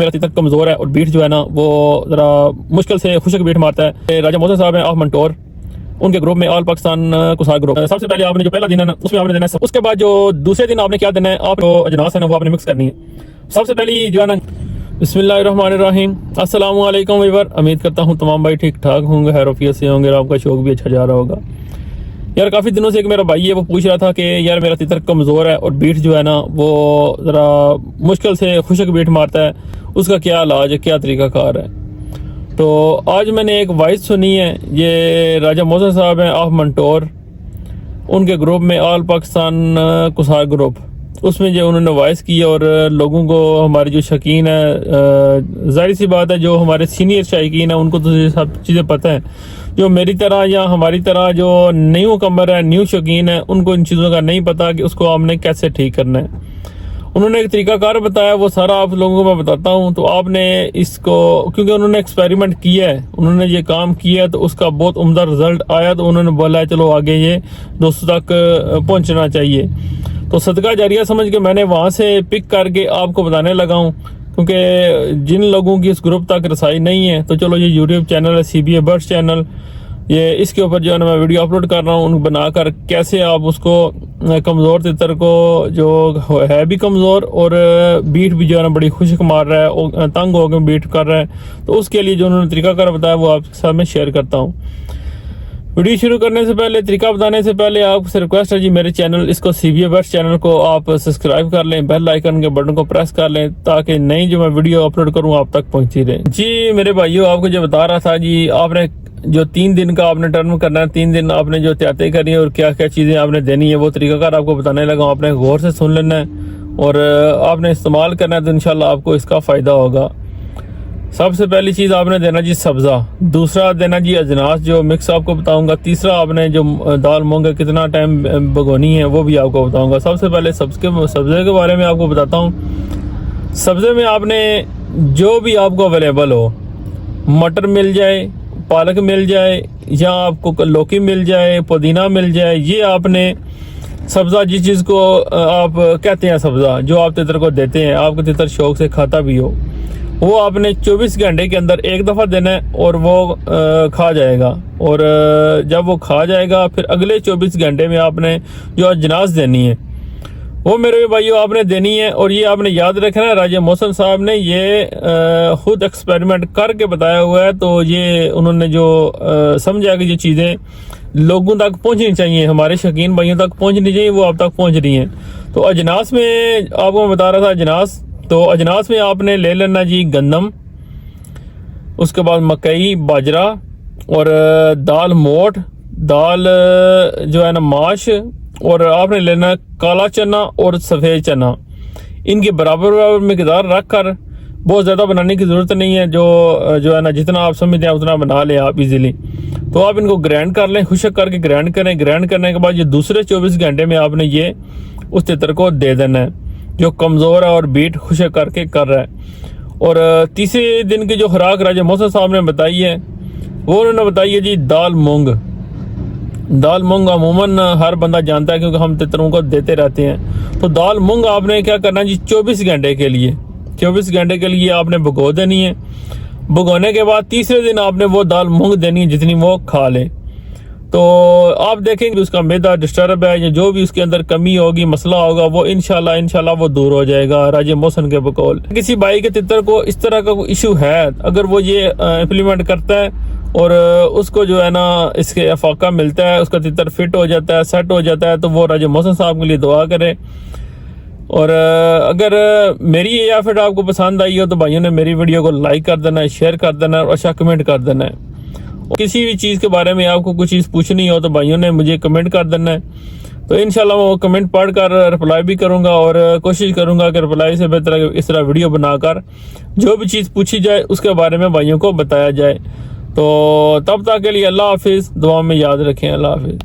मेरा तीतर कमज़ोर है और बीट जो है ना वो ज़रा मुश्किल से खुशक बीट मारता है। राजा मोहसिन साहब हैं ऑफ मंटोर, उनके ग्रुप में ऑल पाकिस्तान कुसार ग्रुप। सबसे पहले आपने जो पहला दिन है ना उसमें आपने देना है, उसके बाद जो दूसरे दिन आपने क्या देना है, आप जो अजनास है ना वो आपने मिक्स करनी है। सबसे पहली जो है ना बिस्मिल्लाहिर्रहमानिर्रहीम, अस्सलाम वालेकुम वीवर। उम्मीद करता हूँ तमाम भाई ठीक ठाक होंगे, हैरोफियत से होंगे, आपका शौक भी अच्छा जा रहा होगा। यार काफ़ी दिनों से एक मेरा भाई है वो पूछ रहा था कि यार मेरा तीतर कमज़ोर है और बीट जो है ना वो ज़रा मुश्किल से खुशक बीट मारता है, उसका क्या इलाज है, क्या तरीक़ाकार है। तो आज मैंने एक वॉइस सुनी है, ये राजा मोहसिन साहब हैं ऑफ मंटोर, उनके ग्रुप में ऑल पाकिस्तान कुसार ग्रुप, उसमें जो उन्होंने वॉइस की और लोगों को, हमारे जो शौकीन है, जाहिर सी बात है जो हमारे सीनियर शौकीन है उनको तो ये सब चीज़ें पता है, जो मेरी तरह या हमारी तरह जो न्यू कमर है, न्यू शौकीन है, उनको इन चीज़ों का नहीं पता कि उसको हमने कैसे ठीक करना है। उन्होंने एक तरीकाकार बताया, वो सारा आप लोगों को मैं बताता हूँ। तो आपने इसको, क्योंकि उन्होंने एक्सपेरिमेंट किया है, उन्होंने ये काम किया है तो उसका बहुत उम्दा रिजल्ट आया, तो उन्होंने बोला है चलो आगे ये दोस्तों तक पहुँचना चाहिए। तो सदका जारिया समझ के मैंने वहाँ से पिक करके आपको बताने लगा हूँ, क्योंकि जिन लोगों की इस ग्रुप तक रसाई नहीं है, तो चलो ये यूट्यूब चैनल है CBA बर्ड्स चैनल, ये इसके ऊपर जो है ना मैं वीडियो अपलोड कर रहा हूँ, उनको बनाकर कैसे आप उसको कमज़ोर तितर को, जो है भी कमज़ोर और बीट भी जो है ना बड़ी खुशक मार रहा है, तंग होकर बीट कर रहा है, तो उसके लिए जो उन्होंने तरीकाकार बताया वो आपके साथ में शेयर करता हूँ। वीडियो शुरू करने से पहले, तरीका बताने से पहले आपसे रिक्वेस्ट है जी, मेरे चैनल इसको CBA बर्ड्स चैनल को आप सब्सक्राइब कर लें, बेल आइकन के बटन को प्रेस कर लें, ताकि नई जो मैं वीडियो अपलोड करूँ आप तक पहुँचती रहे। जी मेरे भाइयों, आपको जो बता रहा था जी, आपने जो 3 दिन का आपने टर्म करना है, 3 दिन आपने जो एहतियातें करनी है और क्या क्या चीज़ें आपने देनी है, वो तरीकाकार आपको बताने लगा हूँ। आपने गौर से सुन लेना है और आपने इस्तेमाल करना है, तो इंशाल्लाह आपको इसका फ़ायदा होगा। सबसे पहली चीज़ आपने देना जी सब्ज़ा, दूसरा देना जी अजनास जो मिक्स आपको बताऊंगा, तीसरा आपने जो दाल मूंग कितना टाइम भगोनी है वो भी आपको बताऊंगा। सबसे पहले सब्ज़े के बारे में आपको बताता हूँ। सब्ज़े में आपने जो भी आपको अवेलेबल हो, मटर मिल जाए, पालक मिल जाए, या आपको लौकी मिल जाए, पुदीना मिल जाए, ये आपने सब्ज़ा जिस चीज़ को आप कहते हैं सब्ज़ा, जो आप तितर को देते हैं, आपका तितर शौक से खाता भी हो, वो आपने 24 घंटे के अंदर एक दफ़ा देना है और वो खा जाएगा। और जब वो खा जाएगा फिर अगले 24 घंटे में आपने जो अजनास देनी है वो मेरे भाइयों आपने देनी है। और ये आपने याद रखना है, राजा मोहसिन साहब ने ये खुद एक्सपेरिमेंट करके बताया हुआ है, तो ये उन्होंने जो समझा कि ये चीज़ें लोगों तक पहुंचनी चाहिए, हमारे शौकीन भाइयों तक पहुंचनी चाहिए, वो आप तक पहुंच रही हैं। तो अजनास में आपको मैं बता रहा था अजनास, तो अजनास में आपने ले लेना जी गंदम, उसके बाद मकई, बाजरा और दाल मोठ, दाल जो है ना माश, और आपने लेना काला चना और सफ़ेद चना। इनकी बराबर बराबर मिकदार रख कर, बहुत ज़्यादा बनाने की ज़रूरत नहीं है, जो है ना जितना आप समझते हैं उतना बना लें आप इजीली। तो आप इनको ग्राइंड कर लें, खुशक करके ग्राइंड करें। ग्राइंड करने के बाद ये दूसरे 24 घंटे में आपने ये उस तितर को दे देना है जो कमज़ोर है और बीट खुशक करके कर रहा है। और तीसरे दिन की जो खुराक राजा मोहसिन साहब ने बताई है, वो उन्होंने बताई है जी दाल मूंग। दाल मूंग अमूमन हर बंदा जानता है, क्योंकि हम तितरों को देते रहते हैं। तो दाल मूंग आपने क्या करना जी, 24 घंटे के लिए, 24 घंटे के लिए आपने भगो देनी है। भगोने के बाद तीसरे दिन आपने वो दाल मूंग देनी है जितनी वो खा ले। तो आप देखेंगे उसका मैदा डिस्टर्ब है, या जो भी उसके अंदर कमी होगी, मसला होगा, वो इंशाल्लाह वो दूर हो जाएगा राजा मोहसिन के बकौल। किसी भाई के तितर को इस तरह का कोई इशू है, अगर वो ये इम्प्लीमेंट करता है और उसको जो है ना इसके अफाका मिलता है, उसका तितर फिट हो जाता है, सेट हो जाता है, तो वो राजा मोहसिन साहब के लिए दुआ करे। और अगर मेरी ये एफर्ट आपको पसंद आई हो तो भाइयों ने मेरी वीडियो को लाइक कर देना है, शेयर कर देना है और अच्छा कमेंट कर देना है। किसी भी चीज़ के बारे में आपको कुछ चीज़ पूछनी हो तो भाइयों ने मुझे कमेंट कर देना है, तो इंशाल्लाह मैं वो कमेंट पढ़ कर रिप्लाई भी करूंगा और कोशिश करूंगा कि रिप्लाई से बेहतर इस तरह वीडियो बनाकर जो भी चीज़ पूछी जाए उसके बारे में भाइयों को बताया जाए। तो तब तक के लिए अल्लाह हाफिज़, दुआ में याद रखें। अल्लाह हाफिज़।